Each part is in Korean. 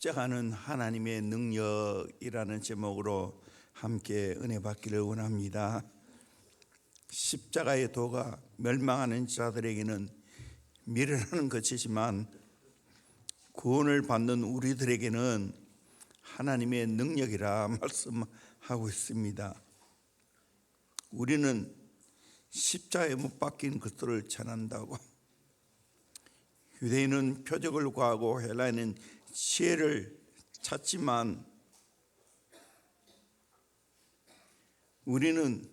십자가는 하나님의 능력이라는 제목으로 함께 은혜 받기를 원합니다. 십자가의 도가 멸망하는 자들에게는 미련한 것이지만 구원을 받는 우리들에게는 하나님의 능력이라 말씀하고 있습니다. 우리는 십자가에 못 박힌 그리스도를 전한다고, 유대인은 표적을 구하고 헬라인은 지혜를 찾지만 우리는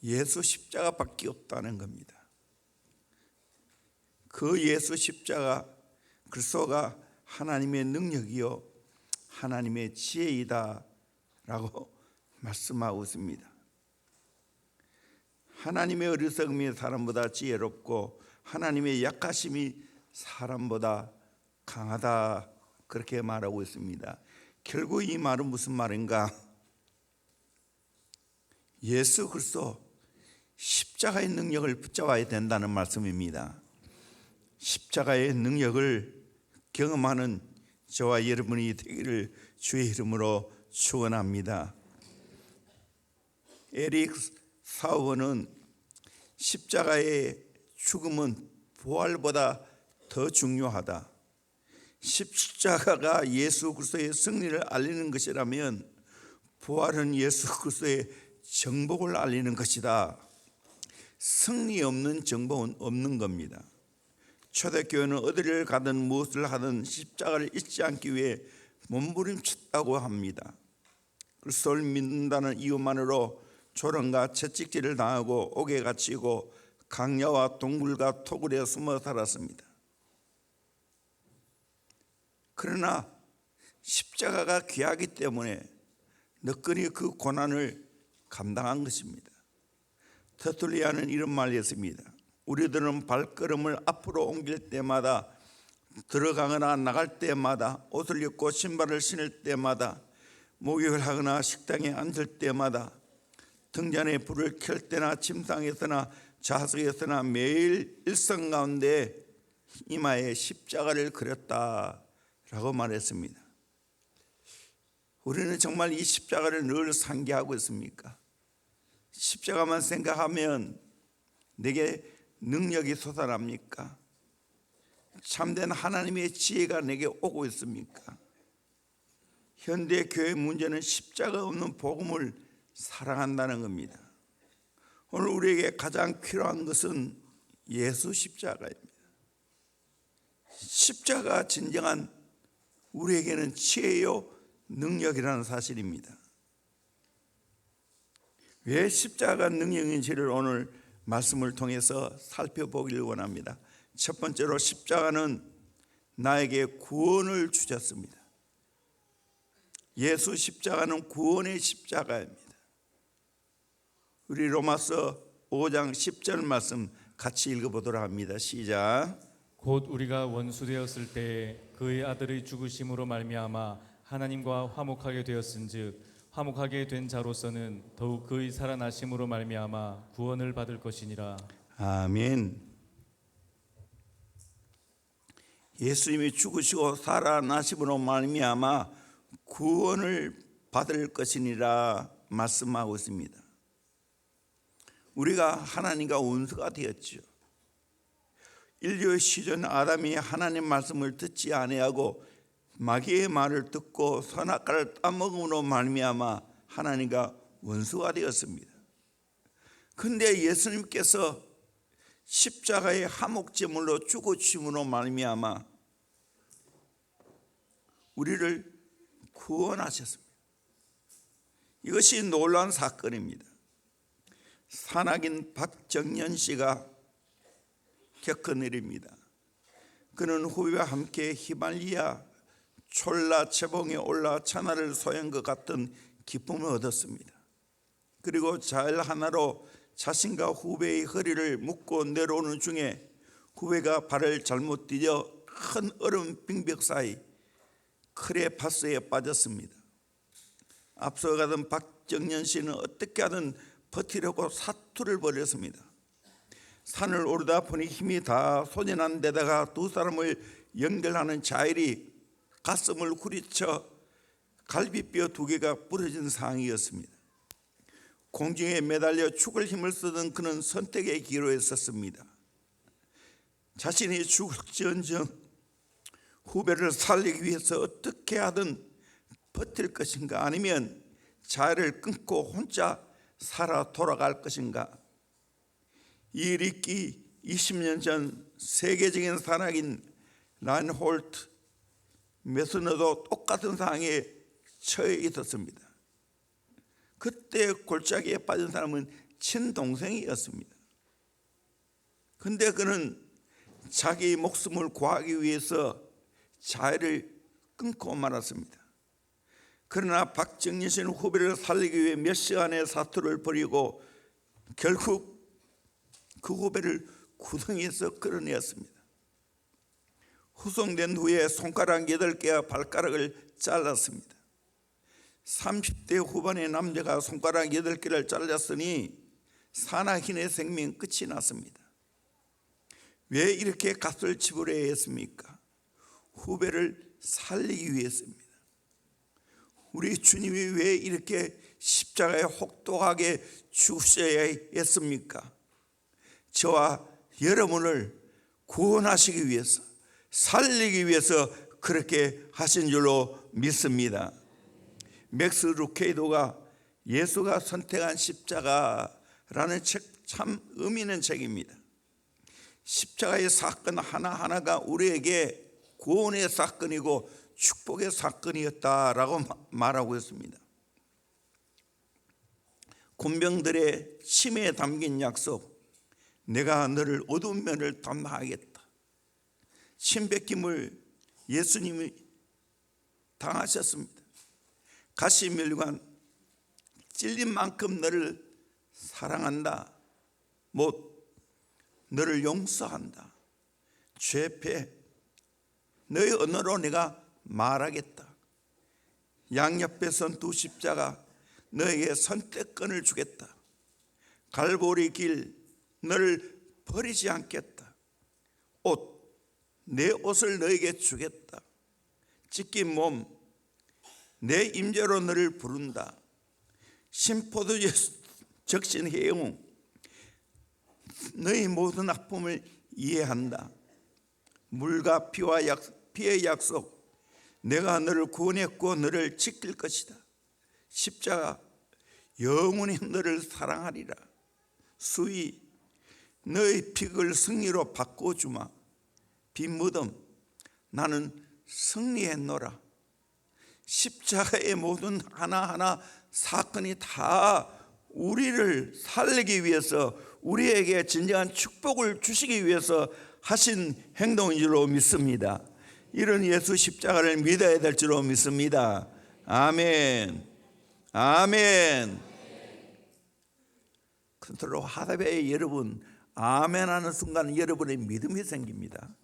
예수 십자가밖에 없다는 겁니다. 그 예수 십자가 그리스도가 하나님의 능력이요 하나님의 지혜이다 라고 말씀하고 있습니다. 하나님의 어리석음이 사람보다 지혜롭고 하나님의 약하심이 사람보다 강하다, 그렇게 말하고 있습니다. 결국 이 말은 무슨 말인가? 예수 그리스도 십자가의 능력을 붙잡아야 된다는 말씀입니다. 십자가의 능력을 경험하는 저와 여러분이 되기를 주의 이름으로 축원합니다. 에릭 사우어는 십자가의 죽음은 부활보다 더 중요하다. 십자가가 예수 그리스도의 승리를 알리는 것이라면 부활은 예수 그리스도의 정복을 알리는 것이다. 승리 없는 정복은 없는 겁니다. 초대교회는 어디를 가든 무엇을 하든 십자가를 잊지 않기 위해 몸부림쳤다고 합니다. 그리스도를 믿는다는 이유만으로 조롱과 채찍질을 당하고 옥에 갇히고 강야와 동굴과 토굴에 숨어 살았습니다. 그러나 십자가가 귀하기 때문에 너끈히 그 고난을 감당한 것입니다. 터툴리아는 이런 말이 있습니다. 우리들은 발걸음을 앞으로 옮길 때마다, 들어가거나 나갈 때마다, 옷을 입고 신발을 신을 때마다, 목욕을 하거나 식당에 앉을 때마다, 등잔에 불을 켤 때나 침상에서나 좌석에서나 매일 일상 가운데 이마에 십자가를 그렸다라고 말했습니다. 우리는 정말 이 십자가를 늘 상기하고 있습니까? 십자가만 생각하면 내게 능력이 솟아납니까? 참된 하나님의 지혜가 내게 오고 있습니까? 현대 교회 문제는 십자가 없는 복음을 사랑한다는 겁니다. 오늘 우리에게 가장 필요한 것은 예수 십자가입니다. 십자가 진정한 우리에게는 지혜요 능력이라는 사실입니다. 왜 십자가가 능력인지를 오늘 말씀을 통해서 살펴보기를 원합니다. 첫 번째로 십자가는 나에게 구원을 주셨습니다. 예수 십자가는 구원의 십자가입니다. 우리 로마서 5장 10절 말씀 같이 읽어보도록 합니다. 시작. 곧 우리가 원수되었을 때에 그의 아들의 죽으심으로 말미암아 하나님과 화목하게 되었은즉 화목하게 된 자로서는 더욱 그의 살아나심으로 말미암아 구원을 받을 것이니라. 아멘. 예수님이 죽으시고 살아나심으로 말미암아 구원을 받을 것이니라 말씀하고 있습니다. 우리가 하나님과 원수가 되었죠. 인류의 시전 아담이 하나님 말씀을 듣지 아니하고 마귀의 말을 듣고 선악과를 따먹음으로 말미암아 하나님과 원수가 되었습니다. 그런데 예수님께서 십자가의 화목제물로 죽으심으로 말미암아 우리를 구원하셨습니다. 이것이 놀라운 사건입니다. 산악인 박정년 씨가 겪은 일입니다. 그는 후배와 함께 히말리아 촐라 채봉에 올라 천하를 소유한 것 같은 기쁨을 얻었습니다. 그리고 자일 하나로 자신과 후배의 허리를 묶고 내려오는 중에 후배가 발을 잘못 디뎌 큰 얼음 빙벽 사이 크레파스에 빠졌습니다. 앞서 가던 박정년 씨는 어떻게 하든 버티려고 사투를 벌였습니다. 산을 오르다 보니 힘이 다 소진한 데다가 두 사람을 연결하는 자일이 가슴을 후리쳐 갈비뼈 2개가 부러진 상황이었습니다. 공중에 매달려 죽을 힘을 쓰던 그는 선택의 기로에 섰습니다. 자신이 죽을지언정 후배를 살리기 위해서 어떻게 하든 버틸 것인가, 아니면 자아를 끊고 혼자 살아 돌아갈 것인가. 이 일이 있기 20년 전 세계적인 산악인 라인홀트 메스너도 똑같은 상황에 처해 있었습니다. 그때 골짜기에 빠진 사람은 친동생이었습니다. 그런데 그는 자기 목숨을 구하기 위해서 자해를 끊고 말았습니다. 그러나 박정진 씨는 후배를 살리기 위해 몇 시간의 사투를 벌이고 결국 그 후배를 구덩이에서 끌어내었습니다. 후송된 후에 손가락 8개와 발가락을 잘랐습니다. 30대 후반의 남자가 손가락 8개를 잘랐으니 산악인의 생명 끝이 났습니다. 왜 이렇게 값을 지불해야 했습니까? 후배를 살리기 위해서입니다. 우리 주님이 왜 이렇게 십자가에 혹독하게 죽으셔야 했습니까? 저와 여러분을 구원하시기 위해서, 살리기 위해서 그렇게 하신 줄로 믿습니다. 맥스 루케이도가 예수가 선택한 십자가라는 책, 참 의미 있는 책입니다. 십자가의 사건 하나하나가 우리에게 구원의 사건이고 축복의 사건이었다라고 말하고 있습니다. 군병들의 침에 담긴 약속, 내가 너를 어두운 면을 담당하겠다. 침뱉김을 예수님이 당하셨습니다. 가시멸관, 찔린 만큼 너를 사랑한다. 너를 용서한다. 죄패, 너의 언어로 내가 말하겠다. 양옆에 선 2 십자가, 너에게 선택권을 주겠다. 갈보리 길, 너를 버리지 않겠다. 옷, 내 옷을 너에게 주겠다. 찢긴 몸, 내 임재로 너를 부른다. 심포도주에 적신 해용, 너의 모든 아픔을 이해한다. 물과 피의 약속, 내가 너를 구원했고 너를 지킬 것이다. 십자가, 영원히 너를 사랑하리라. 수위, 너의 픽을 승리로 바꿔주마. 빈무덤, 나는 승리했노라. 십자가의 모든 하나하나 사건이 다 우리를 살리기 위해서, 우리에게 진정한 축복을 주시기 위해서 하신 행동인 줄로 믿습니다. 이런 예수 십자가를 믿어야 될 줄로 믿습니다. 아멘. 아멘. 그토록 하다베 여러분, 아멘 하는 순간 여러분의 믿음이 생깁니다.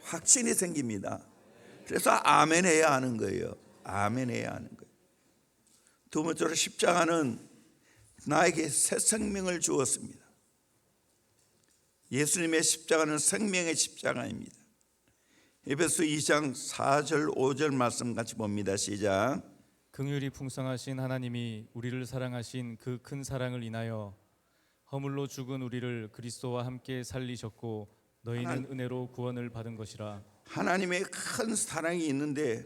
확신이 생깁니다. 그래서 아멘 해야 하는 거예요. 아멘 해야 하는 거예요. 두 번째로 십자가는 나에게 새 생명을 주었습니다. 예수님의 십자가는 생명의 십자가입니다. 에베소 2장 4절 5절 말씀 같이 봅니다. 시작. 긍휼이 풍성하신 하나님이 우리를 사랑하신 그 큰 사랑을 인하여 허물로 죽은 우리를 그리스도와 함께 살리셨고 너희는 은혜로 구원을 받은 것이라. 하나님의 큰 사랑이 있는데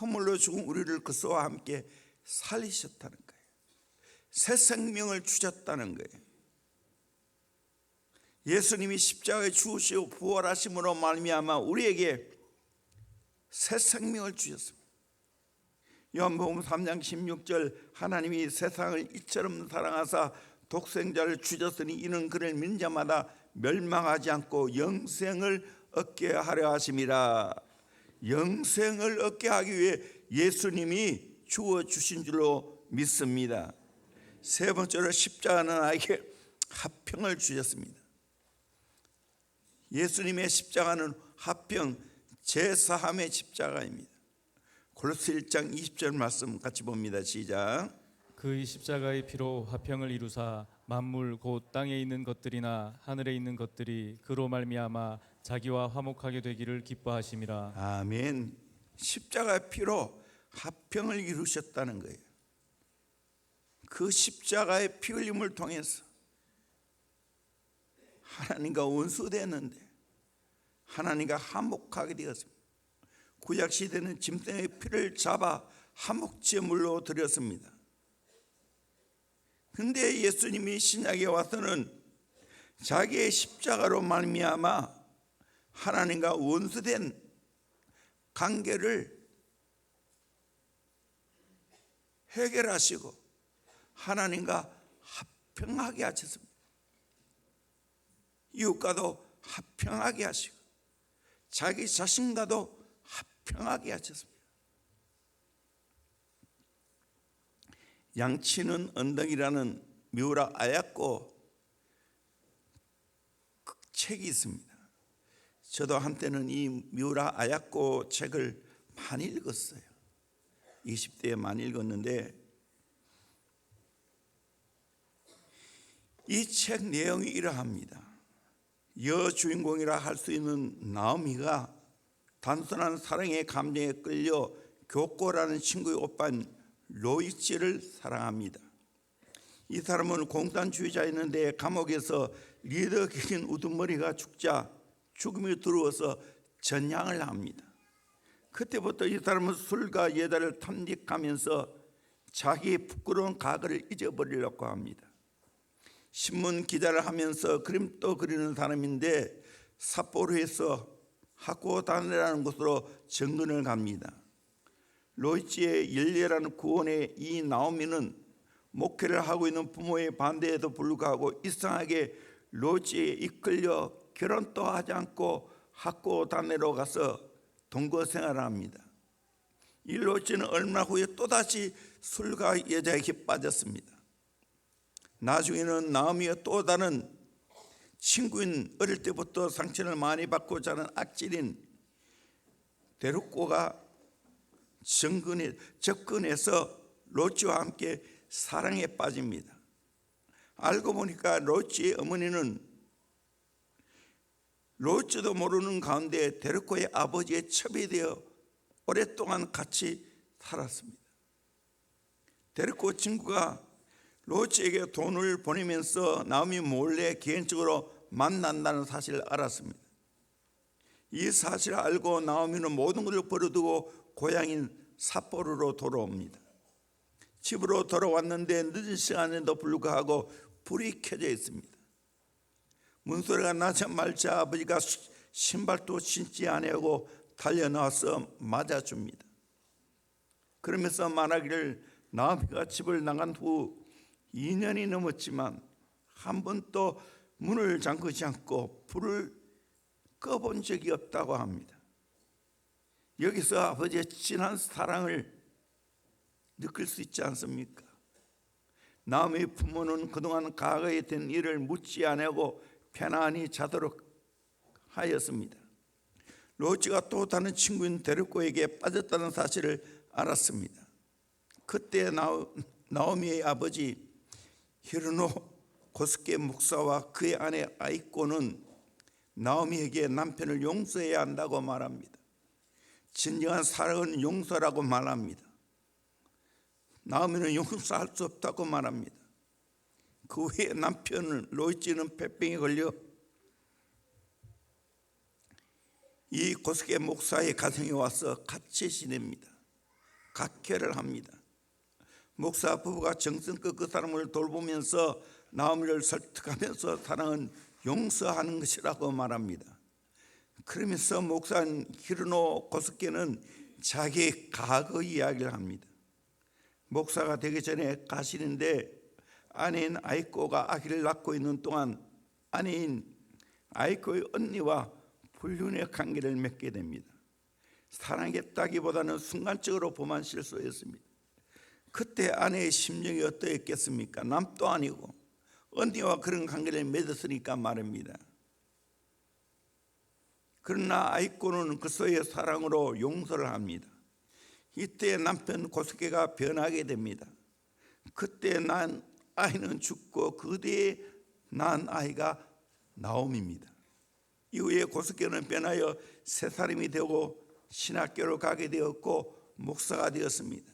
허물로 죽은 우리를 그리스도와 함께 살리셨다는 거예요. 새 생명을 주셨다는 거예요. 예수님이 십자가에 죽으시고 부활하심으로 말미암아 우리에게 새 생명을 주셨습니다. 요한복음 3장 16절, 하나님이 세상을 이처럼 사랑하사 독생자를 주셨으니 이는 그를 믿는 자마다 멸망하지 않고 영생을 얻게 하려 하심이라. 영생을 얻게 하기 위해 예수님이 주어주신 줄로 믿습니다. 세 번째로 십자가는 나에게 화평을 주셨습니다. 예수님의 십자가는 화평, 제사함의 십자가입니다. 골로새 1장 20절 말씀 같이 봅니다. 시작. 그의 십자가의 피로 화평을 이루사 만물 곧 땅에 있는 것들이나 하늘에 있는 것들이 그로 말미암아 자기와 화목하게 되기를 기뻐하심이라. 아멘. 십자가의 피로 화평을 이루셨다는 거예요. 그 십자가의 피 흘림을 통해서 하나님과 원수되었는데 하나님과 화목하게 되었습니다. 구약시대는 짐승의 피를 잡아 화목제물로 드렸습니다. 그런데 예수님이 신약에 와서는 자기의 십자가로 말미암아 하나님과 원수된 관계를 해결하시고 하나님과 화평하게 하셨습니다. 이웃과도 화평하게 하시고 자기 자신과도 화평하게 하셨습니다. 양치는 언덕이라는 미우라 아야코 책이 있습니다. 저도 한때는 이 미우라 아야코 책을 많이 읽었어요. 20대에 많이 읽었는데 이 책 내용이 이러합니다. 여주인공이라 할 수 있는 나오미가 단순한 사랑의 감정에 끌려 교코라는 친구의 오빠인 로이치를 사랑합니다. 이 사람은 공산주의자였는데 감옥에서 리더격인 우두머리가 죽자 죽음이 들어와서 전향을 합니다. 그때부터 이 사람은 술과 여자를 탐닉하면서 자기의 부끄러운 과거를 잊어버리려고 합니다. 신문 기자를 하면서 그림도 그리는 사람인데 삿포로에서 하코다네라는 곳으로 정근을 갑니다. 로이치의 열렬한 구원에 이 나오미는 목회를 하고 있는 부모의 반대에도 불구하고 이상하게 로이치에 이끌려 결혼도 하지 않고 하코다네로 가서 동거 생활을 합니다. 이 로이치는 얼마 후에 또다시 술과 여자에게 빠졌습니다. 나중에는 나오미의 또 다른 친구인 어릴 때부터 상처를 많이 받고 자란 악질인 데루코가 접근해서 로치와 함께 사랑에 빠집니다. 알고 보니까 로치의 어머니는 로치도 모르는 가운데 데루코의 아버지의 첩이 되어 오랫동안 같이 살았습니다. 데루코 친구가 로치에게 돈을 보내면서 나오미 몰래 개인적으로 만난다는 사실을 알았습니다. 이 사실을 알고 나오미는 모든 것을 버려두고 고향인 삿포로로 돌아옵니다. 집으로 돌아왔는데 늦은 시간에도 불구하고 불이 켜져 있습니다. 문소리가 나자마자 아버지가 신발도 신지 아니하고 달려나와서 맞아줍니다. 그러면서 말하기를 나오미가 집을 나간 후 2년이 넘었지만 한 번도 문을 잠그지 않고 불을 꺼본 적이 없다고 합니다. 여기서 아버지의 진한 사랑을 느낄 수 있지 않습니까? 나오미의 부모는 그동안 과거에 된 일을 묻지 않고 편안히 자도록 하였습니다. 로치가 또 다른 친구인 데르코에게 빠졌다는 사실을 알았습니다. 그때 나오미의 아버지 히르노 고스케 목사와 그의 아내 아이코는 나오미에게 남편을 용서해야 한다고 말합니다. 진정한 사랑은 용서라고 말합니다. 나오미는 용서할 수 없다고 말합니다. 그 후에 남편은 로이치는 폐병에 걸려 이 고스케 목사의 가정에 와서 같이 지냅니다. 각혈을 합니다. 목사 부부가 정성껏 그 사람을 돌보면서 나오미를 설득하면서 사랑은 용서하는 것이라고 말합니다. 그러면서 목사인 히르노 고스케는 자기의 과거 이야기를 합니다. 목사가 되기 전에 가시는데 아내인 아이코가 아기를 낳고 있는 동안 아내인 아이코의 언니와 불륜의 관계를 맺게 됩니다. 사랑했다기보다는 순간적으로 범한 실수였습니다. 그때 아내의 심정이 어떠했겠습니까? 남도 아니고 언니와 그런 관계를 맺었으니까 말입니다. 그러나 아이코는 그소의 사랑으로 용서를 합니다. 이때 남편 고스케가 변하게 됩니다. 그때 난 아이는 죽고 그 뒤에 난 아이가 나옴입니다. 이후에 고스케는 변하여 새 사람이 되고 신학교를 가게 되었고 목사가 되었습니다.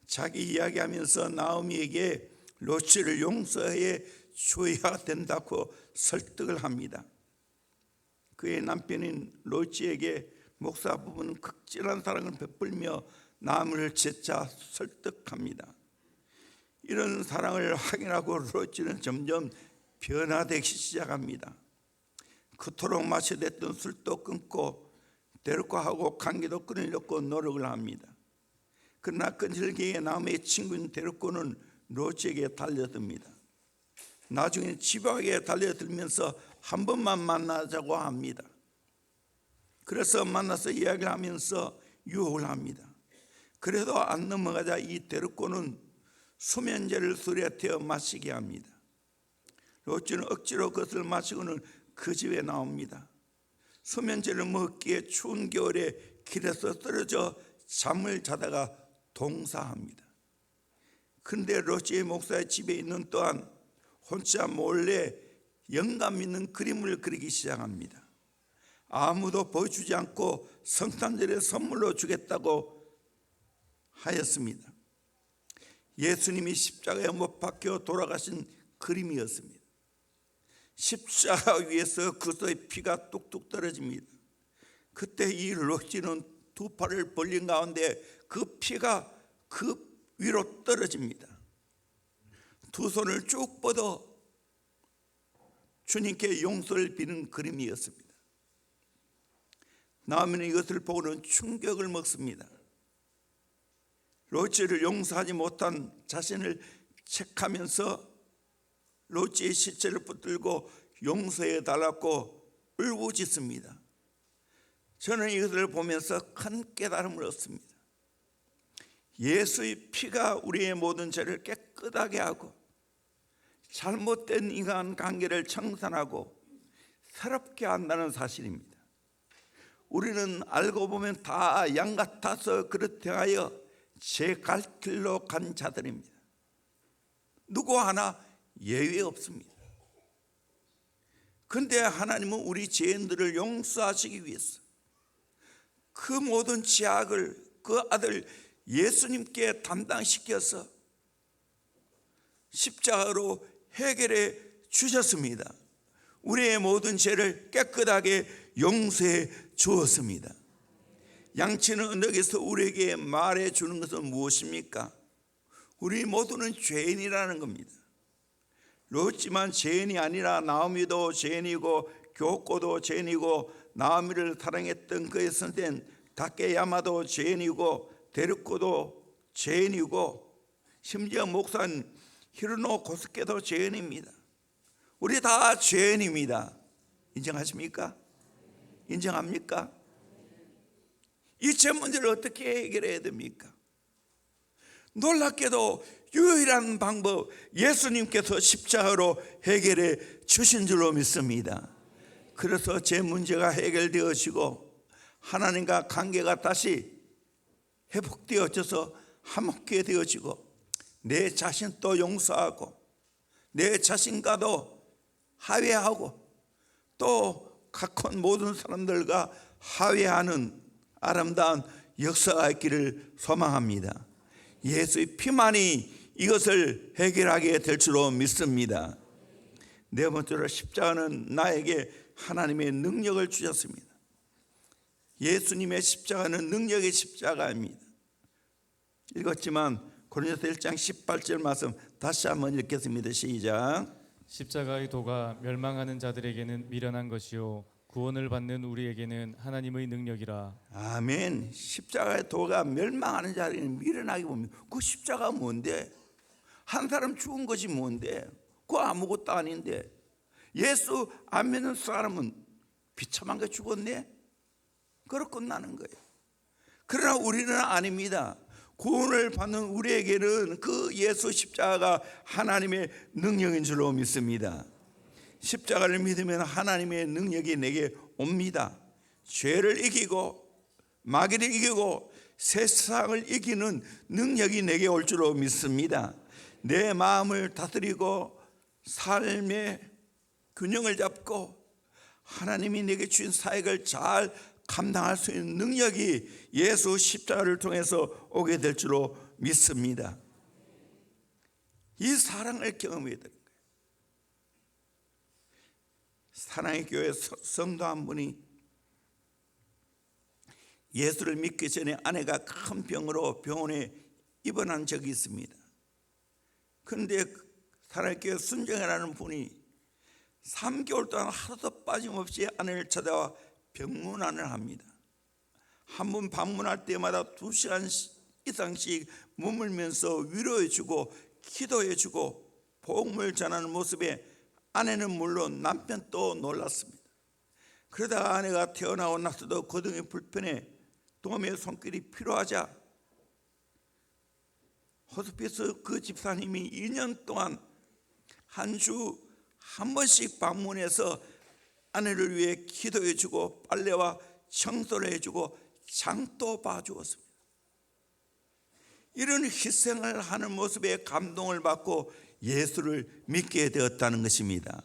자기 이야기하면서 나오미에게 롯을 용서해 줘야 된다고 설득을 합니다. 그의 남편인 롯에게 목사 부부는 극진한 사랑을 베풀며 나무를 재차 설득합니다. 이런 사랑을 확인하고 롯은 점점 변화되기 시작합니다. 그토록 마셔댔던 술도 끊고 데르코하고 관계도 끊으려고 노력을 합니다. 그러나 끈질기게 나무의 친구인 데르코는 롯에게 달려듭니다. 나중에 집요하게 달려들면서 한 번만 만나자고 합니다. 그래서 만나서 이야기를 하면서 유혹을 합니다. 그래도 안 넘어가자 이 데르코는 수면제를 술에 태워 마시게 합니다. 롯은 억지로 그것을 마시고는 그 집에 나옵니다. 수면제를 먹기에 추운 겨울에 길에서 떨어져 잠을 자다가 동사합니다. 그런데 롯의 목사의 집에 있는 또한 혼자 몰래 영감 있는 그림을 그리기 시작합니다. 아무도 보여주지 않고 성탄절에 선물로 주겠다고 하였습니다. 예수님이 십자가에 못 박혀 돌아가신 그림이었습니다. 십자가 위에서 그리스도의 피가 뚝뚝 떨어집니다. 그때 이 롯은 두 팔을 벌린 가운데 그 피가 그 위로 떨어집니다. 두 손을 쭉 뻗어 주님께 용서를 비는 그림이었습니다. 나오미는 이것을 보고는 충격을 먹습니다. 롯을 용서하지 못한 자신을 책하면서 롯의 시체를 붙들고 용서해 달라고 울부짖습니다. 저는 이것을 보면서 큰 깨달음을 얻습니다. 예수의 피가 우리의 모든 죄를 깨끗하게 하고 잘못된 인간관계를 청산하고 새롭게 한다는 사실입니다. 우리는 알고 보면 다 양 같아서 그렇게 하여 제 갈 길로 간 자들입니다. 누구 하나 예외 없습니다. 그런데 하나님은 우리 죄인들을 용서하시기 위해서 그 모든 죄악을 그 아들 예수님께 담당시켜서 십자가로 해결해 주셨습니다. 우리의 모든 죄를 깨끗하게 용서해 주었습니다. 양치는 언덕에서 우리에게 말해 주는 것은 무엇입니까? 우리 모두는 죄인이라는 겁니다. 롯지만 죄인이 아니라 나오미도 죄인이고 교코도 죄인이고 나오미를 사랑했던 그의 선생 다케야마도 죄인이고 데르코도 죄인이고 심지어 목사인 히르노 고스케도 죄인입니다. 우리 다 죄인입니다. 인정하십니까? 인정합니까? 이 죄 문제를 어떻게 해결해야 됩니까? 놀랍게도 유일한 방법 예수님께서 십자가로 해결해 주신 줄로 믿습니다. 그래서 제 문제가 해결되어지고 하나님과 관계가 다시 회복되어져서 화목하게 되어지고 내 자신도 용서하고 내 자신과도 화해하고 또 각혼 모든 사람들과 화해하는 아름다운 역사가 있기를 소망합니다. 예수의 피만이 이것을 해결하게 될 줄로 믿습니다. 네 번째로 십자가는 나에게 하나님의 능력을 주셨습니다. 예수님의 십자가는 능력의 십자가입니다. 읽었지만 고린도서 1장 18절 말씀 다시 한번 읽겠습니다. 시작. 십자가의 도가 멸망하는 자들에게는 미련한 것이요 구원을 받는 우리에게는 하나님의 능력이라. 아멘. 십자가의 도가 멸망하는 자에게는 미련하게 봅니다. 그 십자가 뭔데? 한 사람 죽은 것이 뭔데? 그거 아무것도 아닌데. 예수 안 믿는 사람은 비참한 게 죽었네? 그렇게 끝나는 거예요. 그러나 우리는 아닙니다. 구원을 받는 우리에게는 그 예수 십자가가 하나님의 능력인 줄로 믿습니다. 십자가를 믿으면 하나님의 능력이 내게 옵니다. 죄를 이기고 마귀를 이기고 세상을 이기는 능력이 내게 올 줄로 믿습니다. 내 마음을 다스리고 삶의 균형을 잡고 하나님이 내게 주신 사역을 잘 감당할 수 있는 능력이 예수 십자가를 통해서 오게 될 줄로 믿습니다. 이 사랑을 경험해야 되는 거예요. 사랑의 교회 성도 한 분이 예수를 믿기 전에 아내가 큰 병으로 병원에 입원한 적이 있습니다. 그런데 사랑의 교회 순정이라는 분이 3개월 동안 하루도 빠짐없이 아내를 찾아와 병문안을 합니다. 한 번 방문할 때마다 2시간 이상씩 머물면서 위로해주고 기도해주고 복음을 전하는 모습에 아내는 물론 남편도 놀랐습니다. 그러다가 아내가 태어나고 나서도 거동이 불편해 도움의 손길이 필요하자 호스피스 그 집사님이 2년 동안 한 주 한 번씩 방문해서 아내를 위해 기도해주고 빨래와 청소를 해주고 장도 봐주었습니다. 이런 희생을 하는 모습에 감동을 받고 예수를 믿게 되었다는 것입니다.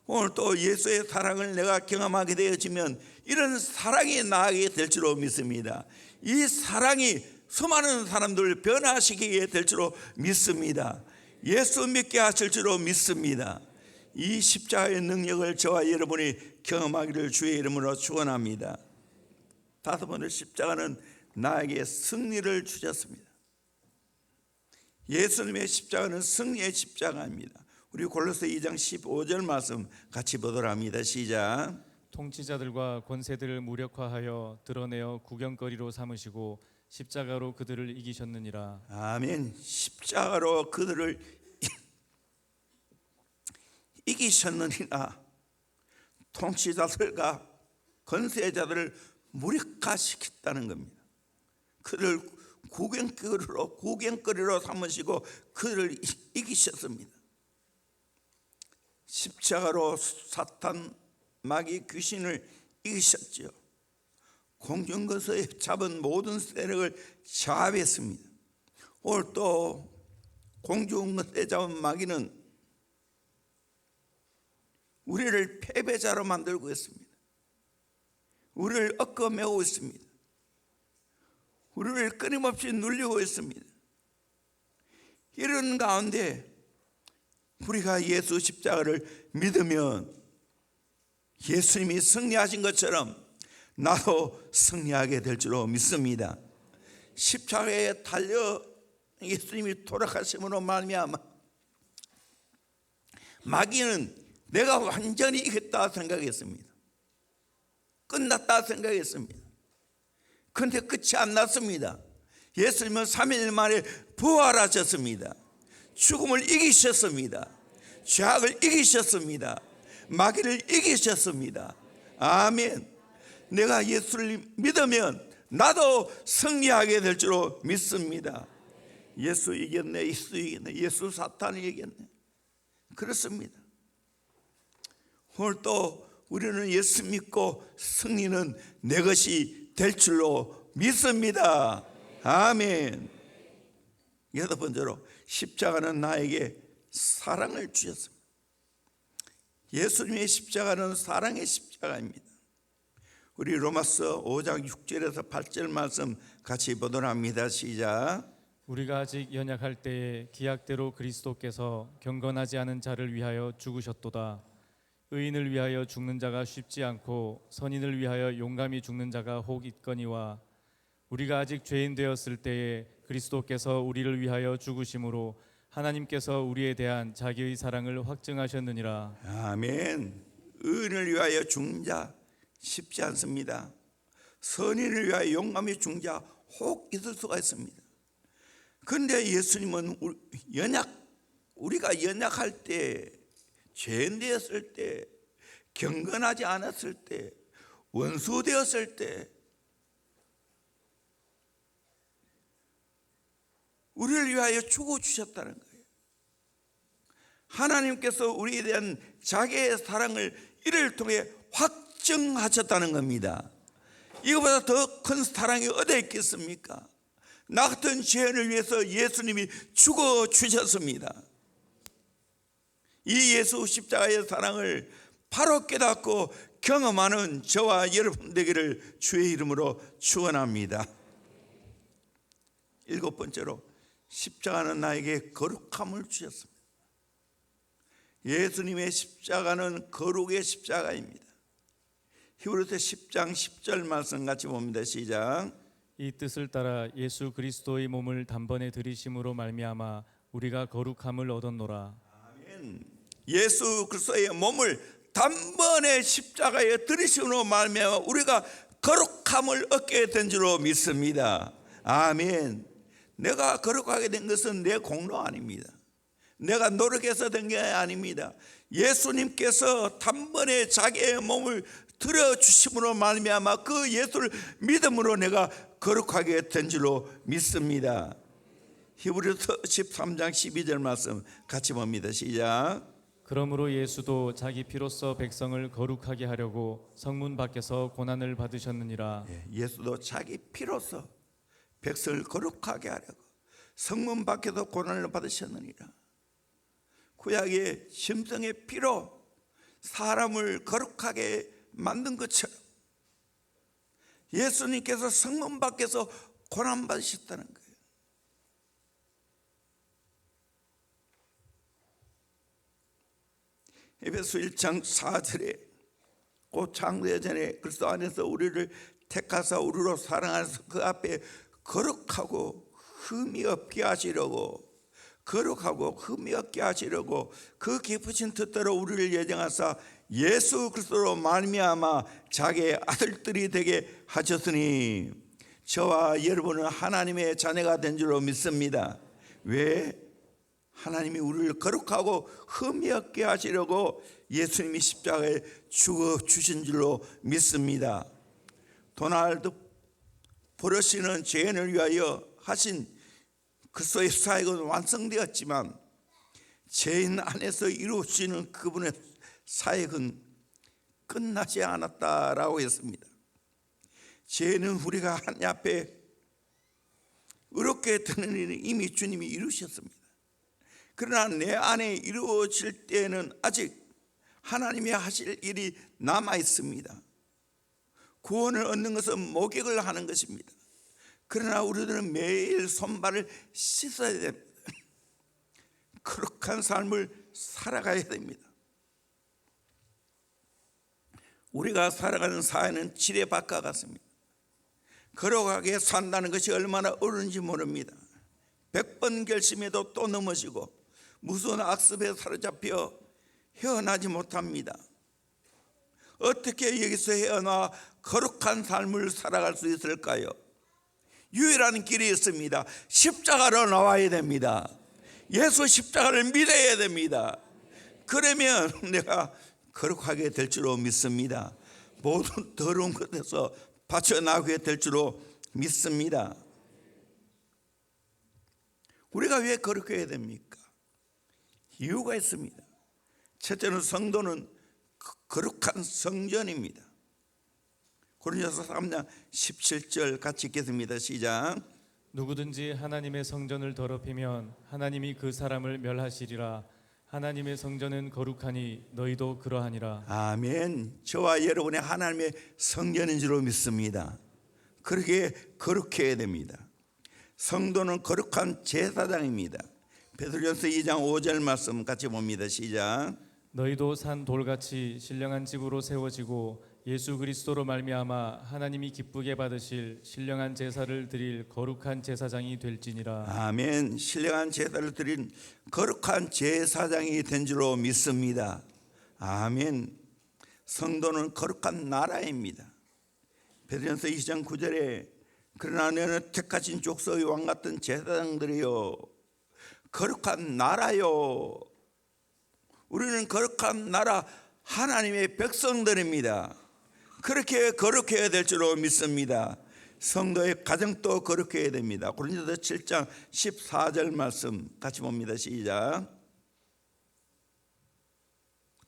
오늘 또 예수의 사랑을 내가 경험하게 되어지면 이런 사랑이 나게 될 줄로 믿습니다. 이 사랑이 수많은 사람들을 변화시키게 될 줄로 믿습니다. 예수 믿게 하실 줄로 믿습니다. 이 십자가의 능력을 저와 여러분이 경험하기를 주의 이름으로 축원합니다. 다섯 번째, 십자가는 나에게 승리를 주셨습니다. 예수님의 십자가는 승리의 십자가입니다. 우리 골로새 2장 15절 말씀 같이 보도록 합니다. 시작. 통치자들과 권세들을 무력화하여 드러내어 구경거리로 삼으시고 십자가로 그들을 이기셨느니라. 아멘. 십자가로 그들을 이기셨느니라. 통치자들과 권세자들을 무력화시켰다는 겁니다. 그를 구경거리로 삼으시고 그를 이기셨습니다. 십자가로 사탄, 마귀, 귀신을 이기셨죠. 공중거서에 잡은 모든 세력을 제압했습니다. 오늘 또 공중거서에 잡은 마귀는 우리를 패배자로 만들고 있습니다. 우리를 얽어매고 있습니다. 우리를 끊임없이 눌리고 있습니다. 이런 가운데 우리가 예수 십자가를 믿으면 예수님이 승리하신 것처럼 나도 승리하게 될 줄로 믿습니다. 십자가에 달려 예수님이 돌아가심으로 말미암아 마귀는 내가 완전히 이겼다 생각했습니다. 끝났다 생각했습니다. 그런데 끝이 안 났습니다. 예수님은 3일 만에 부활하셨습니다. 죽음을 이기셨습니다. 죄악을 이기셨습니다. 마귀를 이기셨습니다. 아멘. 내가 예수를 믿으면 나도 승리하게 될 줄로 믿습니다. 예수 이겼네, 예수 이겼네, 예수 사탄이 이겼네. 그렇습니다. 오늘 또 우리는 예수 믿고 승리는 내 것이 될 줄로 믿습니다. 아멘. 여덟 번째로 십자가는 나에게 사랑을 주셨습니다. 예수님의 십자가는 사랑의 십자가입니다. 우리 로마서 5장 6절에서 8절 말씀 같이 보도록 합니다. 시작. 우리가 아직 연약할 때에 기약대로 그리스도께서 경건하지 않은 자를 위하여 죽으셨도다. 의인을 위하여 죽는 자가 쉽지 않고 선인을 위하여 용감히 죽는 자가 혹 있거니와 우리가 아직 죄인 되었을 때에 그리스도께서 우리를 위하여 죽으심으로 하나님께서 우리에 대한 자기의 사랑을 확증하셨느니라. 아멘. 의인을 위하여 죽는 자 쉽지 않습니다. 선인을 위하여 용감히 죽는 자 혹 있을 수가 있습니다. 그런데 예수님은 우리가 연약할 때, 죄인 되었을 때, 경건하지 않았을 때, 원수 되었을 때 우리를 위하여 죽어주셨다는 거예요. 하나님께서 우리에 대한 자기의 사랑을 이를 통해 확증하셨다는 겁니다. 이거보다 더 큰 사랑이 어디에 있겠습니까? 나 같은 죄인을 위해서 예수님이 죽어주셨습니다. 이 예수 십자가의 사랑을 바로 깨닫고 경험하는 저와 여러분 되기를 주의 이름으로 축원합니다. 7번째로 십자가는 나에게 거룩함을 주셨습니다. 예수님의 십자가는 거룩의 십자가입니다. 히브리서 10장 10절 말씀 같이 봅니다. 시작. 이 뜻을 따라 예수 그리스도의 몸을 단번에 들이심으로 말미암아 우리가 거룩함을 얻었노라. 아멘. 예수 그리스도의 몸을 단번에 십자가에 들이심으로 말미암아 우리가 거룩함을 얻게 된 줄로 믿습니다. 아멘. 내가 거룩하게 된 것은 내 공로 아닙니다. 내가 노력해서 된 게 아닙니다. 예수님께서 단번에 자기의 몸을 들어주심으로 말미암아 그 예수를 믿음으로 내가 거룩하게 된 줄로 믿습니다. 히브리서 13장 12절 말씀 같이 봅니다. 시작. 그러므로 예수도 자기 피로써 백성을 거룩하게 하려고 성문 밖에서 고난을 받으셨느니라. 예수도 자기 피로써 백성을 거룩하게 하려고 성문 밖에서 고난을 받으셨느니라. 구약의 짐승의 피로 사람을 거룩하게 만든 것처럼 예수님께서 성문 밖에서 고난 받으셨다는 거예요. 에베소 1장 4절에 곧 창세 전에 그리스도 안에서 우리를 택하사 우리로 사랑하셔서 그 앞에 거룩하고 흠이 없게 하시려고 거룩하고 흠이 없게 하시려고 그 깊으신 뜻대로 우리를 예정하사 예수 그리스도로 말미암아 자기의 아들들이 되게 하셨으니 저와 여러분은 하나님의 자녀가 된 줄로 믿습니다. 왜? 하나님이 우리를 거룩하고 흠이 없게 하시려고 예수님이 십자가에 죽어 주신 줄로 믿습니다. 도날드 포러시는 죄인을 위하여 하신 그리스도의 사역은 완성되었지만 죄인 안에서 이루어지는 그분의 사역은 끝나지 않았다라고 했습니다. 죄는 우리가 하나님 앞에 의롭게 되는 일은 이미 주님이 이루셨습니다. 그러나 내 안에 이루어질 때에는 아직 하나님이 하실 일이 남아 있습니다. 구원을 얻는 것은 목욕을 하는 것입니다. 그러나 우리들은 매일 손발을 씻어야 됩니다. 거룩한 삶을 살아가야 됩니다. 우리가 살아가는 사회는 지뢰밭과 같습니다. 거룩하게 산다는 것이 얼마나 어려운지 모릅니다. 100번 결심해도 또 넘어지고 무서운 악습에 사로잡혀 헤어나지 못합니다. 어떻게 여기서 헤어나 거룩한 삶을 살아갈 수 있을까요? 유일한 길이 있습니다. 십자가로 나와야 됩니다. 예수 십자가를 믿어야 됩니다. 그러면 내가 거룩하게 될 줄로 믿습니다. 모든 더러운 것에서 빠져나오게 될 줄로 믿습니다. 우리가 왜 거룩해야 됩니까? 이유가 있습니다. 첫째는 성도는 거룩한 성전입니다. 고린도서 3장 17절 같이 읽겠습니다. 시작. 누구든지 하나님의 성전을 더럽히면 하나님이 그 사람을 멸하시리라. 하나님의 성전은 거룩하니 너희도 그러하니라. 아멘. 저와 여러분의 하나님의 성전인 줄로 믿습니다. 그렇게 거룩해야 됩니다. 성도는 거룩한 제사장입니다. 베드로전서 2장 5절 말씀 같이 봅니다. 시작. 너희도 산 돌같이 신령한 집으로 세워지고 예수 그리스도로 말미암아 하나님이 기쁘게 받으실 신령한 제사를 드릴 거룩한 제사장이 될지니라. 아멘. 신령한 제사를 드린 거룩한 제사장이 된 줄로 믿습니다. 아멘. 성도는 거룩한 나라입니다. 베드로전서 2장 9절에 그러나 너는 택하신 족속의 왕 같은 제사장들이요 거룩한 나라요. 우리는 거룩한 나라 하나님의 백성들입니다. 그렇게 거룩해야 될 줄로 믿습니다. 성도의 가정도 거룩해야 됩니다. 고린도서 7장 14절 말씀 같이 봅니다. 시작.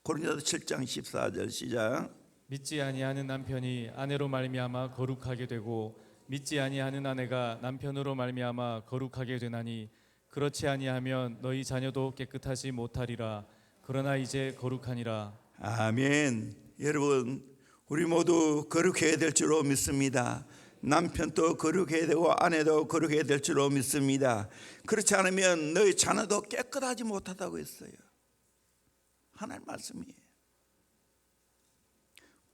고린도서 7장 14절 시작. 믿지 아니하는 남편이 아내로 말미암아 거룩하게 되고 믿지 아니하는 아내가 남편으로 말미암아 거룩하게 되나니 그렇지 아니하면 너희 자녀도 깨끗하지 못하리라. 그러나 이제 거룩하니라. 아멘. 여러분, 우리 모두 거룩해야 될 줄로 믿습니다. 남편도 거룩해야 되고 아내도 거룩해야 될 줄로 믿습니다. 그렇지 않으면 너희 자녀도 깨끗하지 못하다고 했어요. 하나님 말씀이에요.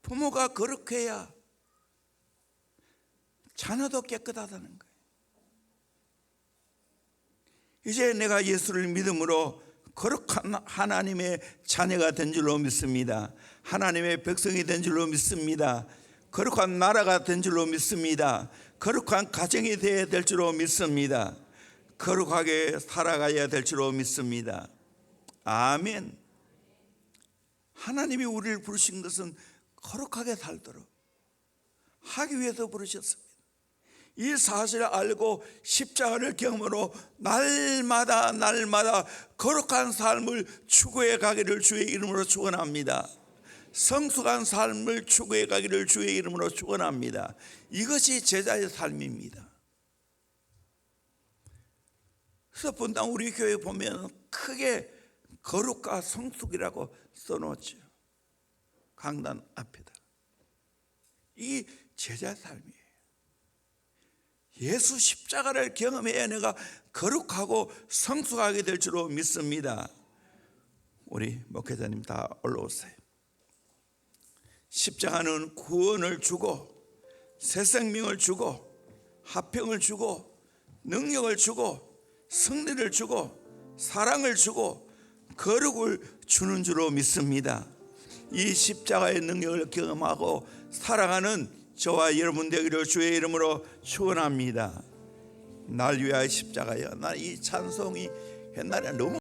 부모가 거룩해야 자녀도 깨끗하다는 거예요. 이제 내가 예수를 믿음으로 거룩한 하나님의 자녀가 된 줄로 믿습니다. 하나님의 백성이 된 줄로 믿습니다. 거룩한 나라가 된 줄로 믿습니다. 거룩한 가정이 되어야 될 줄로 믿습니다. 거룩하게 살아가야 될 줄로 믿습니다. 아멘. 하나님이 우리를 부르신 것은 거룩하게 살도록 하기 위해서 부르셨습니다. 이 사실을 알고 십자가를 경험으로 날마다 거룩한 삶을 추구해 가기를 주의 이름으로 축원합니다. 성숙한 삶을 추구해 가기를 주의 이름으로 축원합니다. 이것이 제자의 삶입니다. 그래서 본당 우리 교회 보면 크게 거룩과 성숙이라고 써놓죠. 강단 앞에다. 이 제자의 삶이에요. 예수 십자가를 경험해야 내가 거룩하고 성숙하게 될 줄로 믿습니다. 우리 목회자님 다 올라오세요. 십자가는 구원을 주고 새 생명을 주고 화평을 주고 능력을 주고 승리를 주고 사랑을 주고 거룩을 주는 줄로 믿습니다. 이 십자가의 능력을 경험하고 살아가는 저와 여러분 되기를 주의 이름으로 축원합니다. 날 위하여 십자가여. 나 이 찬송이 옛날에 너무